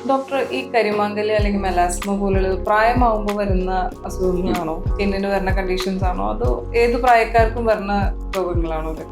Doctor, ഈ കരിമാങ്കല് അല്ലെങ്കിൽ melasma പോലുള്ളത് പ്രായമാവുമ്പോൾ വരുന്ന അസുഖങ്ങളാണോ? സ്കിന്നിന് വരുന്ന കണ്ടീഷൻസ് ആണോ? അതോ ഏത് പ്രായക്കാർക്കും വരുന്ന രോഗങ്ങളാണോ ഇത്?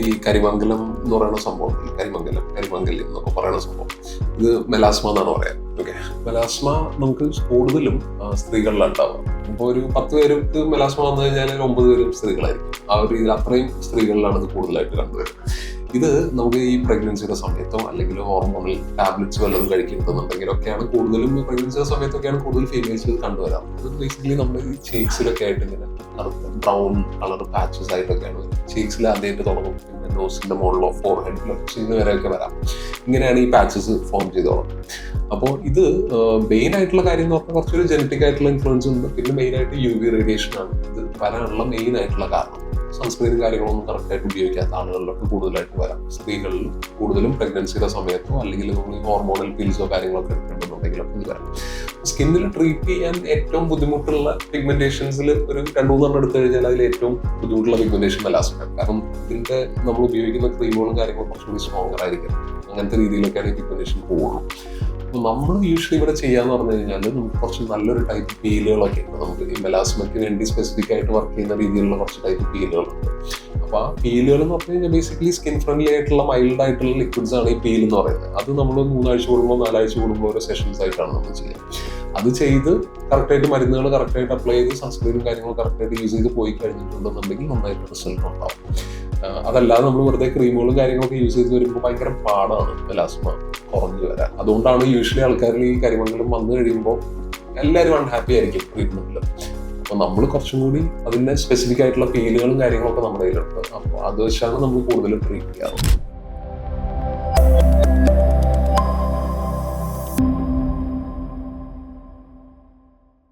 ഈ കരിമംഗലം എന്ന് പറയുന്ന സംഭവം, കരിമംഗലം എന്നൊക്കെ പറയുന്ന സംഭവം, ഇത് മെലാസ്മ എന്നാണ് പറയാം. ഓക്കെ, മെലാസ്മ നമുക്ക് കൂടുതലും സ്ത്രീകളിലുണ്ടാവും. അപ്പോൾ ഒരു 10 പേർക്ക് മെലാസ്മ വന്നു കഴിഞ്ഞാൽ 9 പേരും സ്ത്രീകളായിരിക്കും. ആ ഒരു രീതിയിൽ അത്രയും സ്ത്രീകളിലാണ് ഇത് കൂടുതലായിട്ട് കണ്ടുവരുന്നത്. ഇത് നമുക്ക് ഈ പ്രഗ്നൻസിയുടെ സമയത്തോ അല്ലെങ്കിൽ ഹോർമോണൽ ടാബ്ലറ്റ്സ് വല്ലതും കഴിക്കുന്നുണ്ടെങ്കിലൊക്കെയാണ് കൂടുതലും. പ്രഗ്നൻസിയുടെ സമയത്തൊക്കെയാണ് കൂടുതൽ ഫീമെയിൽസ് ഇത് കണ്ടുവരാം. ഇത് ബേസിക്കലി നമ്മുടെ ഈ cheeksലൊക്കെ ആയിട്ട് ഇങ്ങനെ ബ്രൗൺ കളർ പാച്ചസ് ആയിട്ടൊക്കെയാണ് വരുന്നത്. cheeksൽ ആദ്യമായിട്ട് തുടങ്ങും, പിന്നെ നോസിന്റെ മുകളിലോ ഫോർഹെഡിലോ ചിന്ന് വരെയൊക്കെ വരാം. ഇങ്ങനെയാണ് ഈ പാച്ചസ് ഫോം ചെയ്തോളും. അപ്പോൾ ഇത് മെയിൻ ആയിട്ടുള്ള കാര്യം എന്ന് പറഞ്ഞാൽ കുറച്ചൊരു ജനറ്റിക് ആയിട്ടുള്ള ഇൻഫ്ലുവൻസ് ഉണ്ട്. പിന്നെ മെയിൻ ആയിട്ട് UV റേഡിയേഷൻ ആണ് ഇത് വരാനുള്ള മെയിൻ ആയിട്ടുള്ള കാരണം. സൺസ്ക്രീനും കാര്യങ്ങളൊന്നും കറക്റ്റായിട്ട് ഉപയോഗിക്കാത്ത ആളുകളിലൊക്കെ കൂടുതലായിട്ട് വരാം. സ്ത്രീകളിൽ കൂടുതലും പ്രഗ്നൻസിയുടെ സമയത്തോ അല്ലെങ്കിൽ നമ്മൾ ഹോർമോണൽ പിൽസോ കാര്യങ്ങളൊക്കെ എടുക്കുന്നുണ്ടെങ്കിലൊക്കെ ഇത് വരാം. സ്കിന്നിൽ ട്രീറ്റ് ചെയ്യാൻ ഏറ്റവും ബുദ്ധിമുട്ടുള്ള പിഗ്മെന്റേഷൻസിൽ ഒരു 2-3 എടുത്തു കഴിഞ്ഞാൽ അതിൽ ഏറ്റവും ബുദ്ധിമുട്ടുള്ള പിഗ്മെന്റേഷൻ മെലാസ്മയാണ്. കാരണം ഇതിന്റെ നമ്മൾ ഉപയോഗിക്കുന്ന ക്രീമുകളും കാര്യങ്ങളും കുറച്ചുകൂടി സ്ട്രോങ്ങർ ആയിരിക്കും. അങ്ങനത്തെ രീതിയിലൊക്കെയാണ് ഈ പിഗ്മെന്റേഷൻ പോകുള്ളൂ. അപ്പോൾ നമ്മൾ യൂഷ്വലി ഇവിടെ ചെയ്യാന്ന് പറഞ്ഞു കഴിഞ്ഞാൽ നമുക്ക് കുറച്ച് നല്ലൊരു ടൈപ്പ് പീലുകളൊക്കെ ഉണ്ട്. നമുക്ക് ഈ മെലാസ്മയ്ക്ക് വേണ്ടി സ്പെസിഫിക് ആയിട്ട് വർക്ക് ചെയ്യുന്ന രീതിയിലുള്ള കുറച്ച് ടൈപ്പ് പീലുകളുണ്ട്. അപ്പോൾ ആ പീലുകൾ എന്ന് പറഞ്ഞു കഴിഞ്ഞാൽ ബേസിക്കലി സ്കിൻ ഫ്രണ്ട്ലി ആയിട്ടുള്ള മൈൽഡ് ആയിട്ടുള്ള ലിക്വിഡ്സ് ആണ് ഈ പീൽ എന്ന് പറയുന്നത്. അത് നമ്മൾ 3 ആഴ്ച കൂടുമ്പോൾ 4 ആഴ്ച കൂടുമ്പോൾ ഓരോ സെഷൻസ് ആയിട്ടാണ് നമ്മൾ ചെയ്യുക. അത് ചെയ്ത് കറക്റ്റായിട്ട് മരുന്നുകൾ കറക്റ്റായിട്ട് അപ്ലൈ ചെയ്ത് സൺസ്ക്രീനും കാര്യങ്ങളും കറക്റ്റായിട്ട് യൂസ് ചെയ്ത് പോയി കഴിഞ്ഞിട്ടുണ്ടെന്നുണ്ടെങ്കിൽ നന്നായിട്ട് റിസൾട്ട് ഉണ്ടാവും. അതല്ലാതെ നമ്മൾ വെറുതെ ക്രീമുകളും കാര്യങ്ങളൊക്കെ യൂസ് ചെയ്ത് വരുമ്പോൾ ഭയങ്കര പാടാണ് മെലാസ്മ കുറഞ്ഞു വരാൻ. അതുകൊണ്ടാണ് യൂഷ്വലി ആൾക്കാരിൽ ഈ കരിമംഗലം വന്നു കഴിയുമ്പോൾ എല്ലാവരും അൺഹാപ്പി ആയിരിക്കും ട്രീറ്റ്മെന്റിൽ. അപ്പോൾ നമ്മൾ കുറച്ചും കൂടി അതിൻ്റെ സ്പെസിഫിക് ആയിട്ടുള്ള പീലുകളും കാര്യങ്ങളൊക്കെ നമ്മുടെ കയ്യിലുണ്ട്. അപ്പോൾ അത് വെച്ചാണ് നമ്മൾ കൂടുതൽ ട്രീറ്റ് ചെയ്യാറ്.